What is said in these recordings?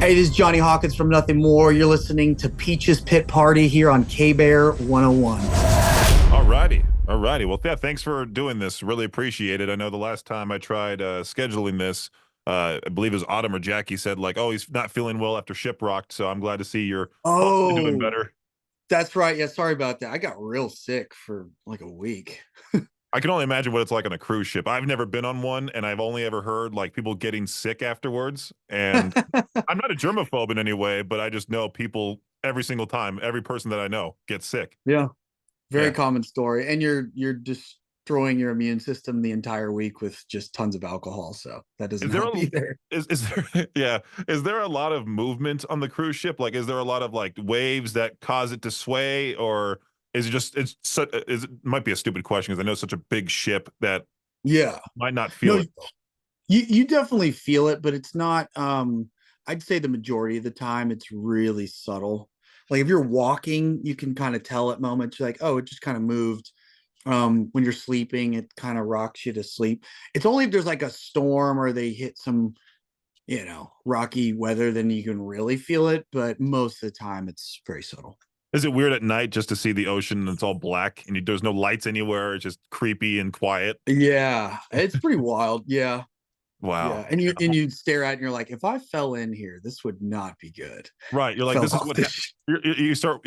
Hey, this is Jonny Hawkins from Nothing More. You're listening to Peach's Pit Party here on K-Bear 101. All righty. All righty. Well, yeah, thanks for doing this. Really appreciate it. I know the last time I tried scheduling this, I believe it was Autumn or Jackie said, like, oh, he's not feeling well after Shiprocked. So I'm glad to see you're hopefully doing Oh, better. that's right. Yeah, sorry about that. I got real sick for like a week. I can only imagine what it's like on a cruise ship. I've never been on one, and I've only ever heard like people getting sick afterwards. And I'm not a germaphobe in any way, but I just know people every single time, every person that I know gets sick. Yeah, very Yeah. common story. And you're destroying your immune system the entire week with just tons of alcohol. So that doesn't Is there help a either. is there yeah, is there a lot of movement on the cruise ship? Like, is there a lot of like waves that cause it to sway, or is it just is it might be a stupid question because I know it's such a big ship that Yeah. might not No, feel it. you definitely feel it, but it's not I'd say the majority of the time it's really subtle. Like if you're walking, you can kind of tell at moments you're like, oh, it just kind of moved. When you're sleeping, it kind of rocks you to sleep. It's only if there's like a storm or they hit some, rocky weather, then you can really feel it. But most of the time, it's very subtle. Is it weird at night just to see the ocean and it's all black and there's no lights anywhere? It's just creepy and quiet. Yeah, it's pretty wild. Yeah, Wow. yeah. And you stare at it and you're like, if I fell in here, this would not be good. Right. You're like, Fell this is off what the you start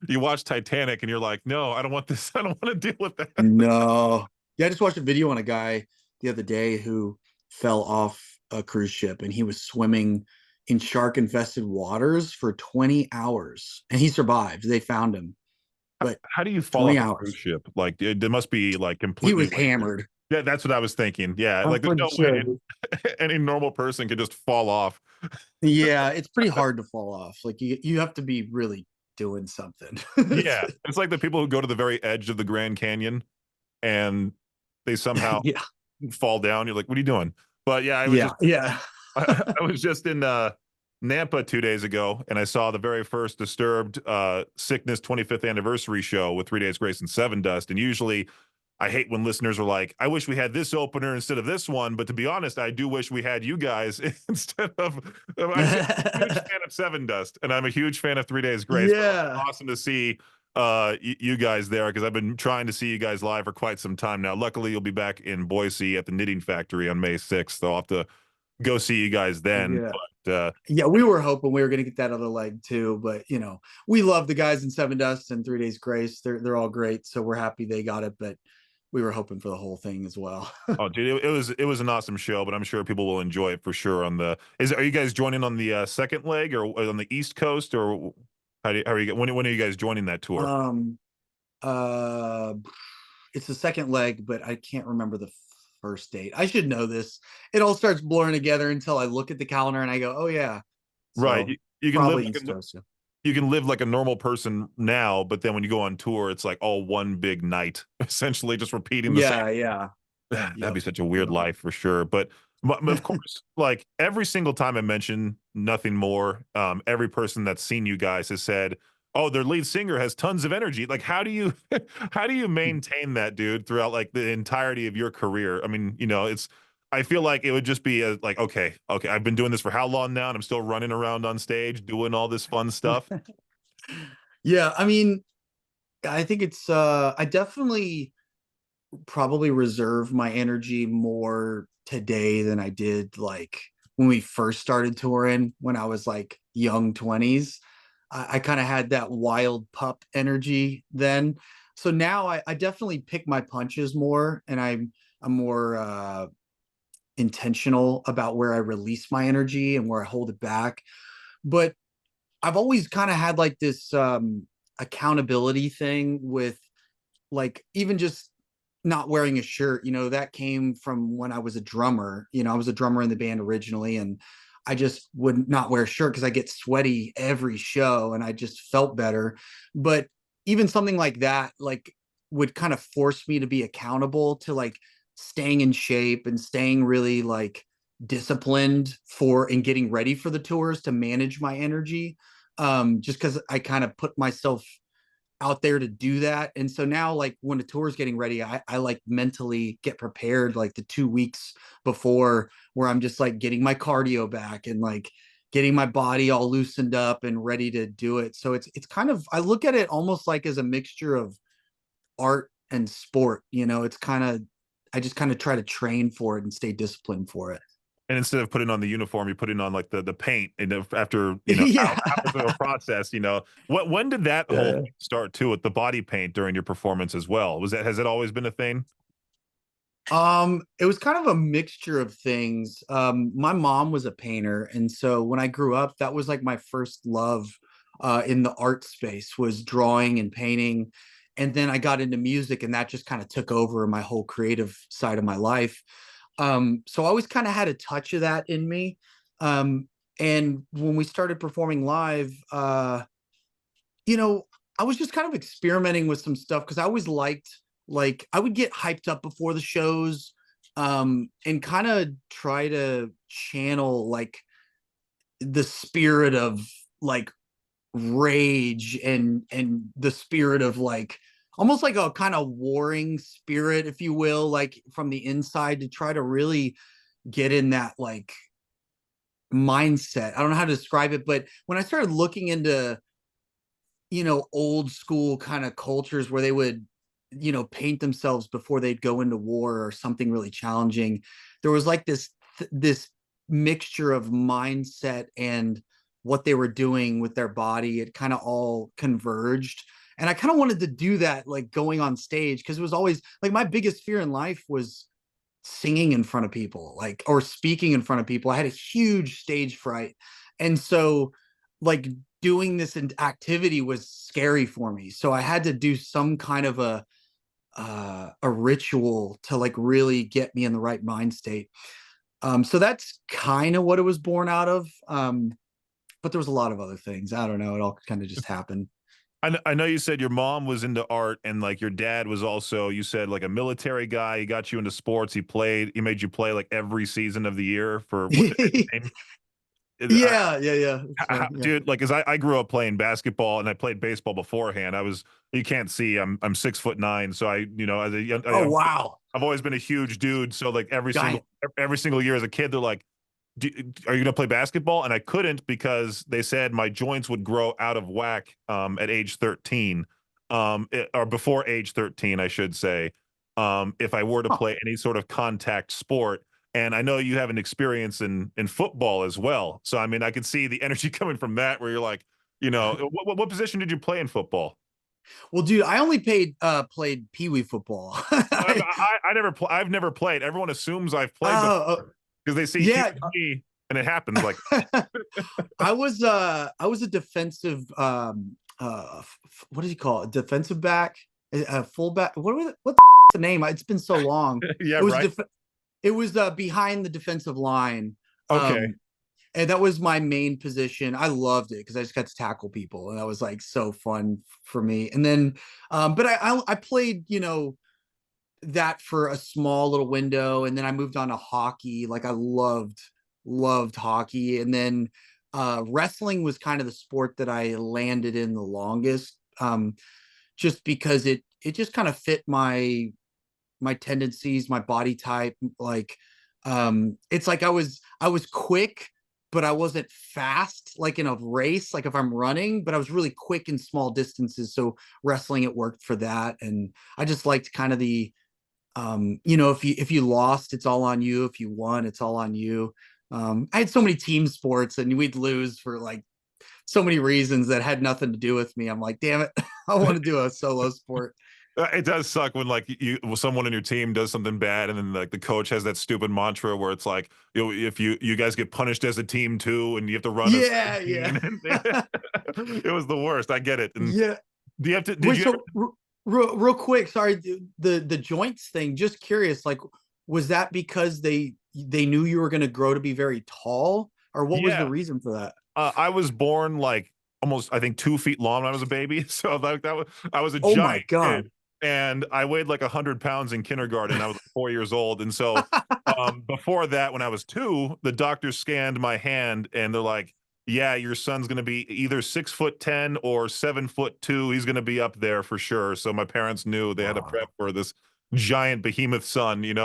you watch Titanic and you're like, no, I don't want this. I don't want to deal with that. No. Yeah, I just watched a video on a guy the other day who fell off a cruise ship and he was swimming in shark infested waters for 20 hours and he survived. They found him, but How do you fall 20 off a cruise hours. ship? Like it must be like He completely was wasted. hammered. Yeah, that's what I was thinking. Yeah, I'm like there's pretty no way sure. any normal person could just fall off. Yeah, it's pretty hard to fall off. Like you have to be really doing something. Yeah, it's like the people who go to the very edge of the Grand Canyon and they somehow Yeah. fall down. You're like, what are you doing? But yeah, I was Yeah. just Yeah. I was just in Nampa 2 days ago, and I saw the very first Disturbed Sickness 25th anniversary show with 3 Days Grace and Seven Dust. And usually, I hate when listeners are like, "I wish we had this opener instead of this one." But to be honest, I do wish we had you guys instead of. I'm a huge fan of Seven Dust, and I'm a huge fan of 3 Days Grace. But it was Yeah. awesome to see you guys there because I've been trying to see you guys live for quite some time now. Luckily, you'll be back in Boise at the Knitting Factory on May 6th. So I'll have to go see you guys then. Yeah. But Yeah, we were hoping we were going to get that other leg too, but we love the guys in Seven Dust and 3 Days Grace. They're all great, so we're happy they got it. But we were hoping for the whole thing as well. oh, dude, it was an awesome show. But I'm sure people will enjoy it for sure. On the is are you guys joining on the second leg or on the East Coast or how are you when are you guys joining that tour? um, uh, it's the second leg, but I can't remember the first date. I should know this. It all starts blurring together until I look at the calendar and I go, "Oh yeah." Right, So you can live probably like East Coast. Yeah. you can live like a normal person now, but then when you go on tour, it's like all one big night, essentially just repeating the same. Yeah. Yeah. That'd Yep. be such a weird Yep. life for sure. But of course, like every single time I mention Nothing More, every person that's seen you guys has said, "Oh, their lead singer has tons of energy." Like, how do you how do you maintain that, dude, throughout like the entirety of your career? I mean, it's I feel like it would just be like, okay, I've been doing this for how long now, and I'm still running around on stage doing all this fun stuff. Yeah, I mean, I think it's I definitely probably reserve my energy more today than I did like when we first started touring when I was like young 20s. I kind of had that wild pup energy then. So now I definitely pick my punches more and I'm more intentional about where I release my energy and where I hold it back. But I've always kind of had like this accountability thing with like even just not wearing a shirt, that came from when I was a drummer. I was a drummer in the band originally, and I just would not wear a shirt because I get sweaty every show and I just felt better. But even something like that, like, would kind of force me to be accountable to like staying in shape and staying really like disciplined for and getting ready for the tours to manage my energy. Just because I kind of put myself out there to do that. And so now, like when the tour is getting ready, I like mentally get prepared like the 2 weeks before where I'm just like getting my cardio back and like, getting my body all loosened up and ready to do it. So it's kind of, I look at it almost like as a mixture of art and sport. It's kind of, I just kind of try to train for it and stay disciplined for it. And instead of putting on the uniform, you're putting on like the paint, and after Yeah. hours of a process. What when did that whole Yeah. thing start too with the body paint during your performance as well? Has it always been a thing? It was kind of a mixture of things. My mom was a painter, and so when I grew up, that was like my first love in the art space was drawing and painting. And then I got into music, and that just kind of took over my whole creative side of my life. So I always kind of had a touch of that in me. Um, and when we started performing live, you know, I was just kind of experimenting with some stuff because I always liked, like, I would get hyped up before the shows, and kind of try to channel like the spirit of like rage and the spirit of like almost like a kind of warring spirit, if you will, like from the inside to try to really get in that like mindset. I don't know how to describe it, but when I started looking into old school kind of cultures where they would, paint themselves before they'd go into war or something really challenging. There was like this mixture of mindset and what they were doing with their body. It kind of all converged. And I kind of wanted to do that, like going on stage, because it was always like my biggest fear in life was singing in front of people, like, or speaking in front of people. I had a huge stage fright. And so, like, doing this activity was scary for me. So I had to do some kind of a ritual to like really get me in the right mind state. So that's kind of what it was born out of. But there was a lot of other things. I don't know. It all kind of just happened. I know you said your mom was into art, and like your dad was also, you said, like a military guy. He got you into sports. He made you play like every season of the year for what the name. Yeah, yeah, yeah. That's right. Yeah. Dude, like, cause I grew up playing basketball and I played baseball beforehand. You can't see, I'm 6'9", so as a young, Oh wow. I've always been a huge dude. So like Giant. every single year as a kid, they're like, are you gonna play basketball? And I couldn't because they said my joints would grow out of whack at age 13, or before age 13, I should say, if I were to Huh. play any sort of contact sport. And I know you have an experience in football as well, so I mean, I could see the energy coming from that, where you're like, what position did you play in football? Well, dude, I only played pee wee football. I've never played. Everyone assumes I've played before Oh, because they see yeah. huge me, and it happens like. I was a defensive what do you call it? Defensive back, a fullback. What the name? It's been so long. Yeah, It was right. it was behind the defensive line. Okay. And that was my main position. I loved it because I just got to tackle people, and that was like so fun for me. And then, but I played, that for a small little window, and then I moved on to hockey. Like I loved hockey, and then wrestling was kind of the sport that I landed in the longest, just because it just kind of fit my tendencies, my body type. Like, it's like I was quick, but I wasn't fast, like in a race, like if I'm running, but I was really quick in small distances. So wrestling, it worked for that. And I just liked kind of the, if you lost, it's all on you. If you won, it's all on you. I had so many team sports and we'd lose for like so many reasons that had nothing to do with me. I'm like, damn it, I want to do a solo sport. It does suck when like someone in your team does something bad, and then like the coach has that stupid mantra where it's like, if you guys get punished as a team too, and you have to run as Yeah, 17. yeah. And it was the worst. I get it. And Yeah. do you have to? Did Wait, you ever? so real quick, sorry, the joints thing. Just curious, like, was that because they knew you were going to grow to be very tall, or what was the Yeah, reason for that? I was born like almost, I think, 2 feet long when I was a baby. So like I was a Oh my giant God. kid, and I weighed like 100 pounds in kindergarten. I was 4 years old, and so before that, when I was two, the doctor scanned my hand, and they're like, "Yeah, your son's gonna be either 6'10" or 7'2". He's gonna be up there for sure." So my parents knew they had to Wow. prep for this giant behemoth son, and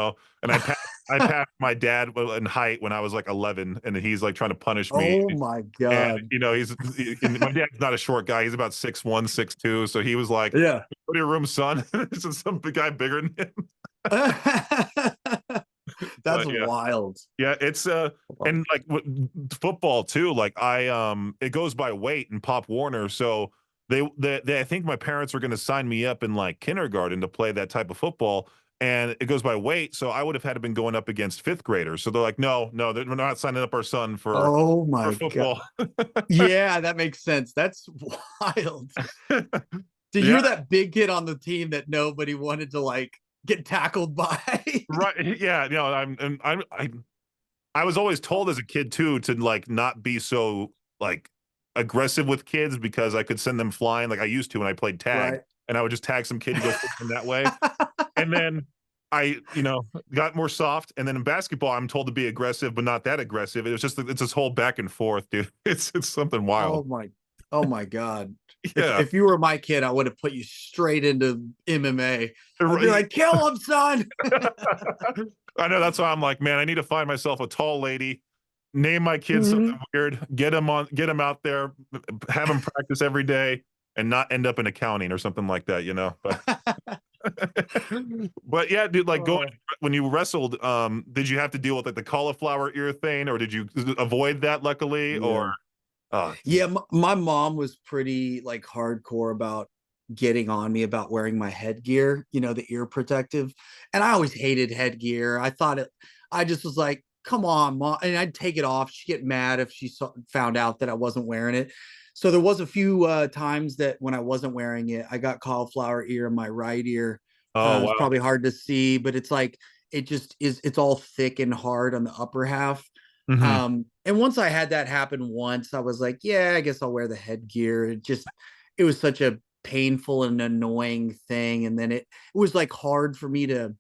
I I passed my dad in height when I was like 11, and he's like trying to punish me. Oh my And God. you know, and my dad's not a short guy. He's about 6'1", 6'2". So he was like, Yeah. "Go to your room, son." This is some big guy bigger than him. That's But yeah, wild. yeah, it's and like football too. Like it goes by weight in Pop Warner. So they I think my parents were going to sign me up in like kindergarten to play that type of football, and it goes by weight. So I would have had to been going up against fifth graders. So they're like, no, no, we're not signing up our son Oh for my God. football. Yeah, that makes sense. That's wild. Dude, Yeah, you're that big kid on the team that nobody wanted to like get tackled by. right. Yeah, you know, I was always told as a kid too to like not be so like aggressive with kids because I could send them flying like I used to when I played tag, Right. and I would just tag some kid to go fishing that way. And then I, you know, got more soft. And then in basketball, I'm told to be aggressive, but not that aggressive. It was just it's this whole back and forth, dude. It's something wild. Oh my, oh my God. Yeah. If you were my kid, I would have put you straight into MMA. I'd be Right. like, kill him, son. I know that's why I'm like, man, I need to find myself a tall lady, name my kid something Mhm. weird, get him out there, have him practice every day, and not end up in accounting or something like that, you know. But but yeah, dude, like going Oh, when you wrestled, did you have to deal with like the cauliflower ear thing, or did you avoid that luckily? Or yeah. oh, Yeah, my mom was pretty like hardcore about getting on me about wearing my headgear, the ear protective. And I always hated headgear. I just was like, come on, mom. And I'd take it off. She'd get mad if found out that I wasn't wearing it. So there was a few times that when I wasn't wearing it, I got cauliflower ear in my right ear. oh It's wow. probably hard to see, but it's like, it just is, it's all thick and hard on the upper half. Hmm. And once I had that happen once, I was like, yeah, I guess I'll wear the headgear. It was such a painful and annoying thing. And then it was like hard for me to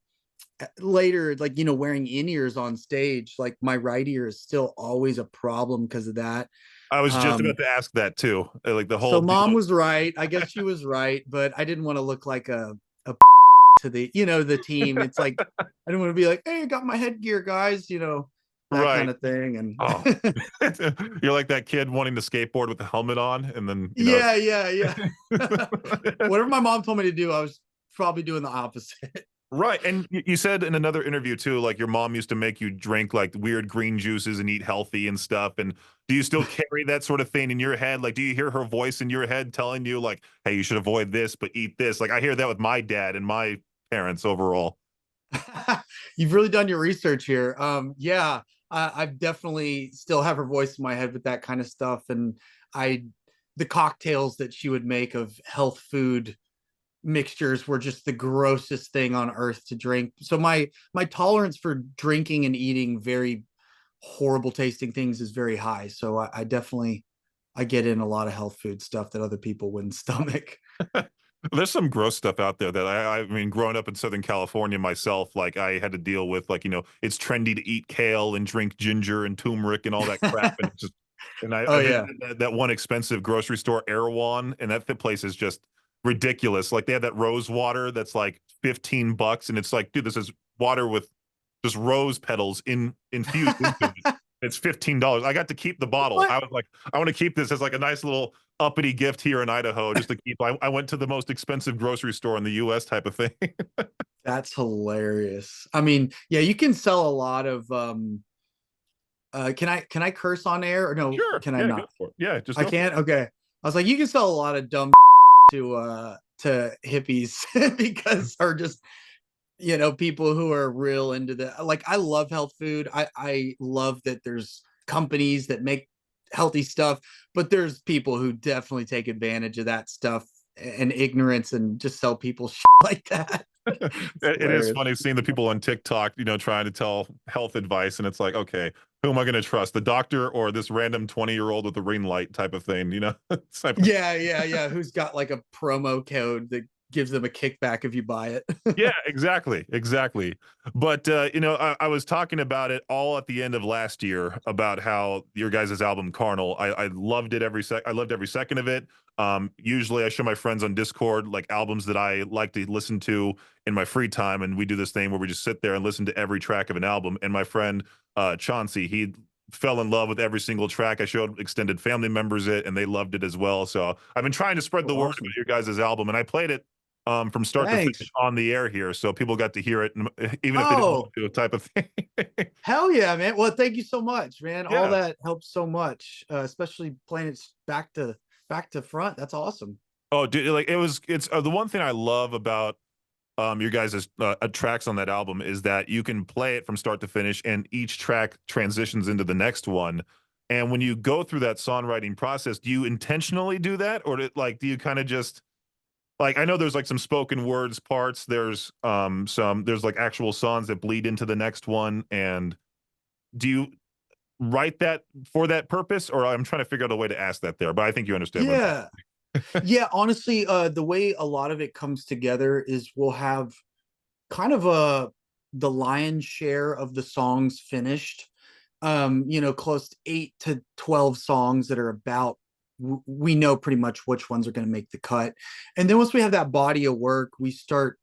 later, like, wearing in ears on stage, like my right ear is still always a problem because of that. I was just about Um, to ask that too. Like the whole so deal. mom was right. I guess she was right, but I didn't want to look like a to the team. It's like I didn't want to be like, hey, I got my headgear, guys, that kind Right. of thing. Oh, And you're like that kid wanting to skateboard with the helmet on, and then you know. yeah, yeah, yeah. Whatever my mom told me to do, I was probably doing the opposite. Right, and you said in another interview too, like your mom used to make you drink like weird green juices and eat healthy and stuff. And do you still carry that sort of thing in your head? Like, do you hear her voice in your head telling you like, "Hey, you should avoid this, but eat this"? Like, I hear that with my dad and my parents overall. You've really done your research here. Yeah, I've definitely still have her voice in my head with that kind of stuff. And I, the cocktails that she would make of health food mixtures were just the grossest thing on earth to drink. So my tolerance for drinking and eating very horrible tasting things is very high. So I definitely I get in a lot of health food stuff that other people wouldn't stomach. There's some gross stuff out there that I mean, growing up in Southern California myself, like I had to deal with, like, you know, it's trendy to eat kale and drink ginger and turmeric and all that crap. And it's just, and Oh I yeah. visited that one expensive grocery store, Erewhon, and that place is just ridiculous. Like they have that rose water that's like $15, and it's like, dude, this is water with just rose petals infused into it. It's $15. I got to keep the bottle. What? I was like, I want to keep this as like a nice little uppity gift here in Idaho just to keep. I went to the most expensive grocery store in the US type of thing. That's hilarious. I mean, yeah, you can sell a lot of can I curse on air or no, Sure. can I Yeah, go not? for it. Yeah, just I go for can't? Okay. I was like, you can sell a lot of dumb to hippies because or just people who are real into the like I love health food. I love that there's companies that make healthy stuff, but there's people who definitely take advantage of that stuff and ignorance and just sell people shit like that. it. It's It is hilarious. funny seeing the people on TikTok, you know, trying to tell health advice, and it's like, okay, who am I going to trust, the doctor or this random 20-year-old with a ring light type of thing, you know? Type of, Yeah, yeah, yeah. Who's got like a promo code that gives them a kickback if you buy it. Yeah, exactly, exactly. But I was talking about it all at the end of last year about how your guys' album Carnal. I loved it I loved every second of it. Usually I show my friends on Discord like albums that I like to listen to in my free time, and we do this thing where we just sit there and listen to every track of an album. And my friend Chauncey, he fell in love with every single track. I showed extended family members it, and they loved it as well. So I've been trying to spread Oh, the word about awesome. your guys' album, and I played it from start to finish Thanks. on the air here, so people got to hear it, even if they didn't want Oh, to, type of thing. hell yeah, man. Well, thank you so much, man. All Yeah. that helps so much, especially playing it back to front. That's awesome. Oh, dude, like it's the one thing I love about your guys' tracks on that album is that you can play it from start to finish, and each track transitions into the next one. And when you go through that songwriting process, do you intentionally do that, or do you kind of just like, I know there's like some spoken words parts, there's like actual songs that bleed into the next one, and do you write that for that purpose? Or I'm trying to figure out a way to ask that there, but I think you understand what I'm Yeah. Yeah, honestly, the way a lot of it comes together is we'll have kind of a the lion's share of the songs finished. Close to 8 to 12 songs that are about we know pretty much which ones are going to make the cut. And then once we have that body of work, we start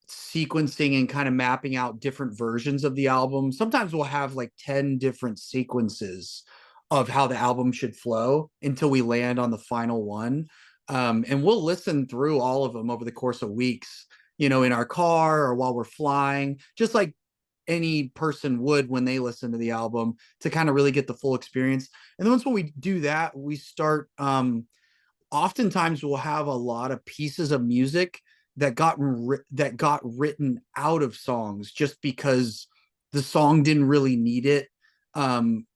sequencing and kind of mapping out different versions of the album. Sometimes we'll have like 10 different sequences of how the album should flow until we land on the final one. And we'll listen through all of them over the course of weeks, in our car or while we're flying, just like any person would when they listen to the album to kind of really get the full experience. And then once when we do that, we start oftentimes we'll have a lot of pieces of music that got written out of songs just because the song didn't really need it.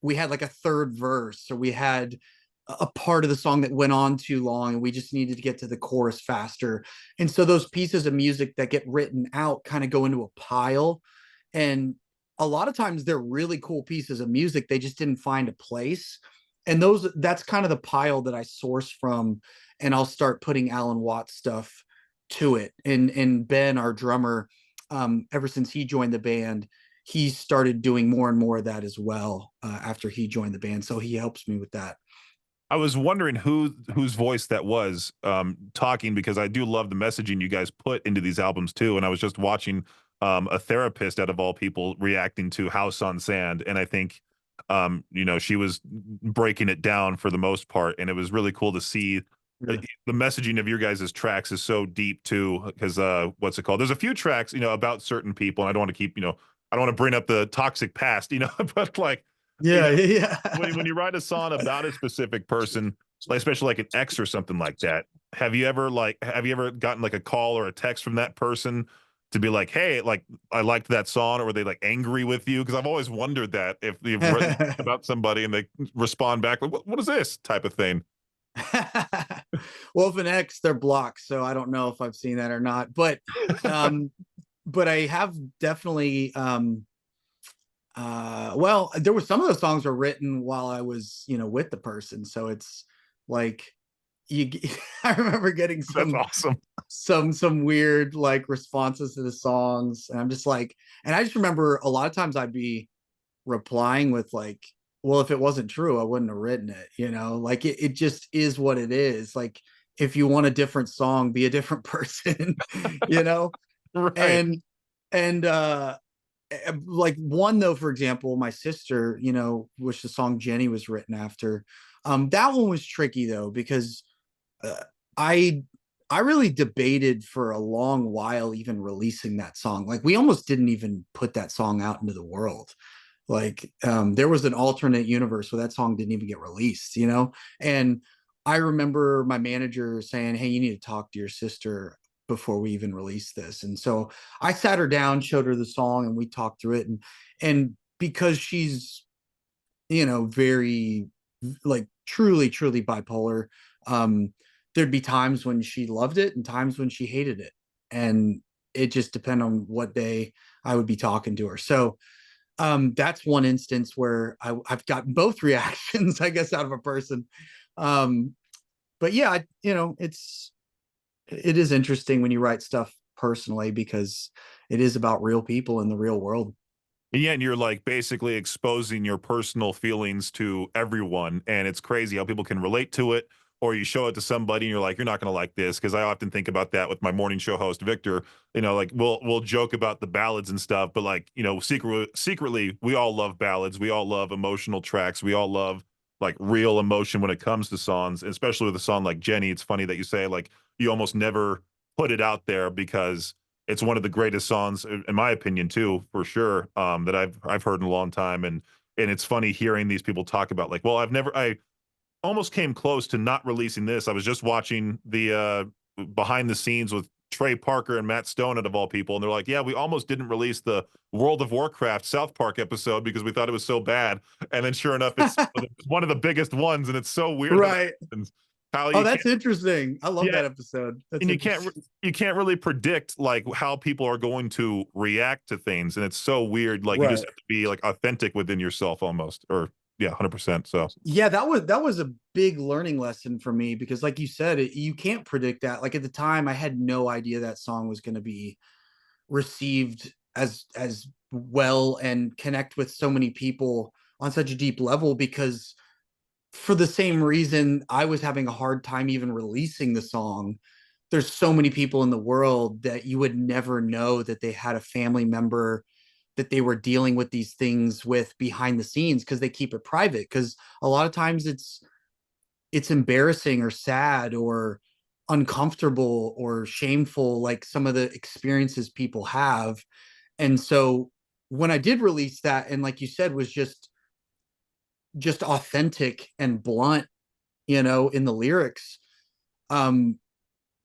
We had like a third verse, or we had a part of the song that went on too long, and we just needed to get to the chorus faster. And so those pieces of music that get written out kind of go into a pile, and a lot of times they're really cool pieces of music. They just didn't find a place. And that's kind of the pile that I source from, and I'll start putting Alan Watts stuff to it. And Ben, our drummer, ever since he joined the band, he started doing more and more of that as well after he joined the band. So he helps me with that. I was wondering whose voice that was talking, because I do love the messaging you guys put into these albums too. And I was just watching a therapist, out of all people, reacting to House on Sand, and I think she was breaking it down for the most part, and it was really cool to see. Yeah. The messaging of your guys' tracks is so deep too, because what's it called? There's a few tracks, about certain people, and I don't want to keep, I don't want to bring up the toxic past, but like, you Yeah, know, yeah, when you write a song about a specific person, like especially like an ex or something like that, have you ever gotten like a call or a text from that person to be like, hey, like, I liked that song, or were they like angry with you? Because I've always wondered that if you've written yeah. about somebody and they respond back like, what is this type of thing? Well, if an X, they're blocked, so I don't know if I've seen that or not. Um, but I have definitely well, there were some of those songs were written while I was, with the person. So it's like you I remember getting That's awesome. some weird like responses to the songs. And I'm just like, and I just remember a lot of times I'd be replying with like, well, if it wasn't true, I wouldn't have written it. Like it just is what it is. Like if you want a different song, be a different person, you know? Right. And like one though, for example, my sister, which the song Jenny was written after, that one was tricky though, because uh, I I really debated for a long while even releasing that song. Like we almost didn't even put that song out into the world. Like there was an alternate universe where that song didn't even get released. And I remember my manager saying, "Hey, you need to talk to your sister before we even release this." And so I sat her down, showed her the song, and we talked through it. And because she's very like truly, truly bipolar. There'd be times when she loved it and times when she hated it. And it just depended on what day I would be talking to her. So that's one instance where I've gotten both reactions, I guess, out of a person. Um, but yeah, it's It is interesting when you write stuff personally because it is about real people in the real world. Yeah, and you're like basically exposing your personal feelings to everyone, and it's crazy how people can relate to it. Or you show it to somebody, and you're like, "You're not going to like this," because I often think about that with my morning show host Victor. Like we'll joke about the ballads and stuff, but like secretly, we all love ballads. We all love emotional tracks. We all love like real emotion when it comes to songs, and especially with a song like Jenny. It's funny that you say like you almost never put it out there because it's one of the greatest songs, in my opinion, too, for sure, that I've heard in a long time. And it's funny hearing these people talk about like, well, I almost came close to not releasing this. I was just watching the behind the scenes with Trey Parker and Matt Stone, out of all people, and they're like, yeah, we almost didn't release the World of Warcraft South Park episode because we thought it was so bad. And then sure enough, it's one of the biggest ones, and it's so weird how that Right. happens. How Oh, you that's can't, interesting. I love yeah, that episode. That's and interesting. you can't really predict like how people are going to react to things, and it's so weird. Like you just Right. have to be like authentic within yourself almost, or yeah, 100%. So Yeah, that was a big learning lesson for me because like you said, you can't predict that. Like at the time I had no idea that song was going to be received as well and connect with so many people on such a deep level because for the same reason I was having a hard time even releasing the song. There's so many people in the world that you would never know that they had a family member that they were dealing with these things with behind the scenes because they keep it private because a lot of times it's embarrassing or sad or uncomfortable or shameful like some of the experiences people have. And so when I did release that and like you said was just authentic and blunt, in the lyrics, um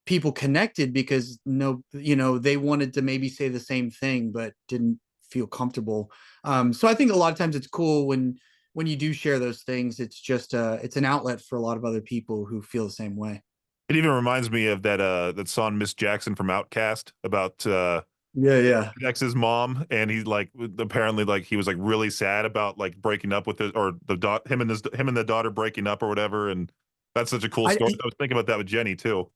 people connected because no, they wanted to maybe say the same thing but didn't feel comfortable. So I think a lot of times it's cool when you do share those things. It's just it's an outlet for a lot of other people who feel the same way. it even reminds me of that song Miss Jackson from Outkast about Yeah, yeah. his ex's mom, and he like apparently like he was like really sad about like breaking up with it, or him and the daughter breaking up or whatever. And that's such a cool I story. I was thinking about that with Jenny too.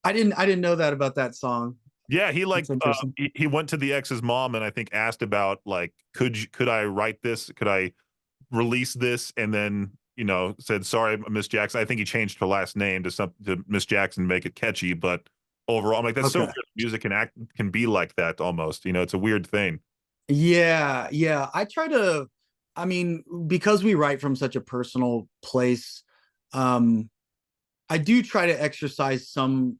I didn't know that about that song. Yeah, he like That's interesting. he went to the ex's mom and I think asked about like could I write this? Could I release this? And then said sorry, Miss Jackson. I think he changed her last name to Miss Jackson, make it catchy. But overall, I'm like that's so Okay. weird. Music can be like that almost. It's a weird thing. Yeah, yeah. I mean, because we write from such a personal place, um, I do try to exercise some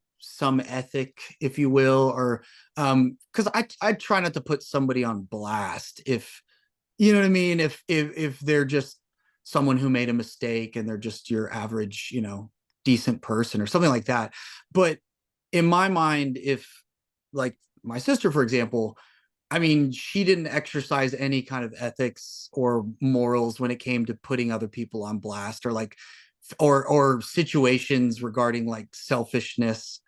ethic, if you will, or because I try not to put somebody on blast if you know what I mean. If they're just someone who made a mistake and they're just your average, decent person or something like that. But in my mind, if like my sister, for example, I mean, she didn't exercise any kind of ethics or morals when it came to putting other people on blast or like or situations regarding like selfishness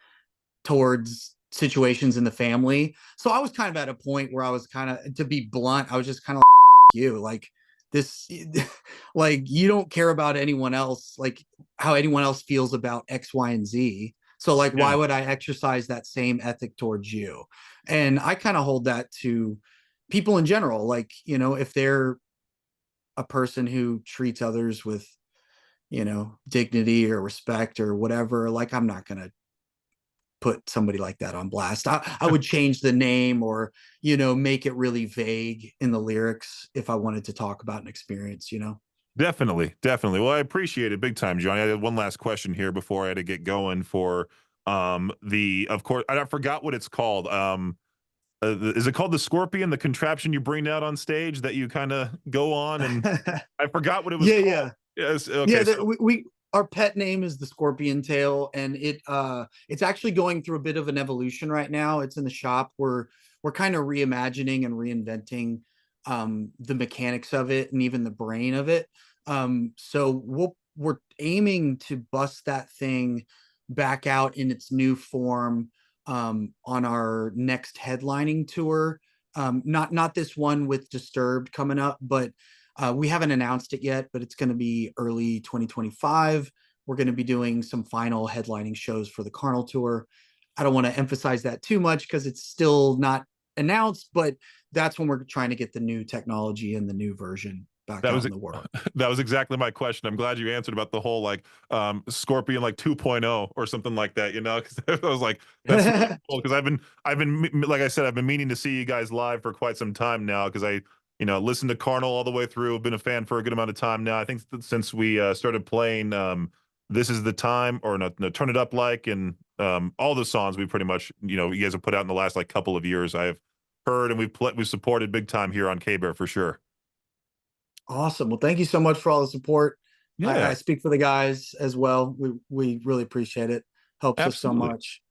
towards situations in the family. So I was kind of at a point where I was kind of, to be blunt, I was just kind of like you, like this, like you don't care about anyone else, like how anyone else feels about X, Y, and Z. So like, why Yeah. would I exercise that same ethic towards you? And I kind of hold that to people in general. Like, if they're a person who treats others with, dignity or respect or whatever, like I'm not gonna put somebody like that on blast. I would change the name or, make it really vague in the lyrics if I wanted to talk about an experience. Definitely, definitely. Well, I appreciate it big time, Johnny. I had one last question here before I had to get going for the of course I forgot what it's called. Is it called the Scorpion, the contraption you bring out on stage that you kind of go on, and I forgot what it was Yeah, called. yeah. Yes, Yeah, okay. that So we our pet name is the scorpion tail, and it's actually going through a bit of an evolution right now. It's in the shop. We're kind of reimagining and reinventing the mechanics of it and even the brain of it. So we're aiming to bust that thing back out in its new form on our next headlining tour. Not this one with Disturbed coming up, but we haven't announced it yet, but it's going to be early 2025. We're going to be doing some final headlining shows for the CARNAL tour. I don't want to emphasize that too much because it's still not announced, but that's when we're trying to get the new technology and the new version back That out was in the world. that was exactly my question. I'm glad you answered about the whole like Scorpion like 2.0 or something like that, you know, because I was like, that's really cool. Because like I said, I've been meaning to see you guys live for quite some time now because listened to Carnal all the way through. I've been a fan for a good amount of time now. I think since we started playing This Is the Time, or no, Turn It Up Like, and all the songs we pretty much, you guys have put out in the last like couple of years, I've heard, and we've supported big time here on K-Bear for sure. Awesome. Well, thank you so much for all the support. I Yeah, speak for the guys as well. We really appreciate it. Helps us so absolutely. much.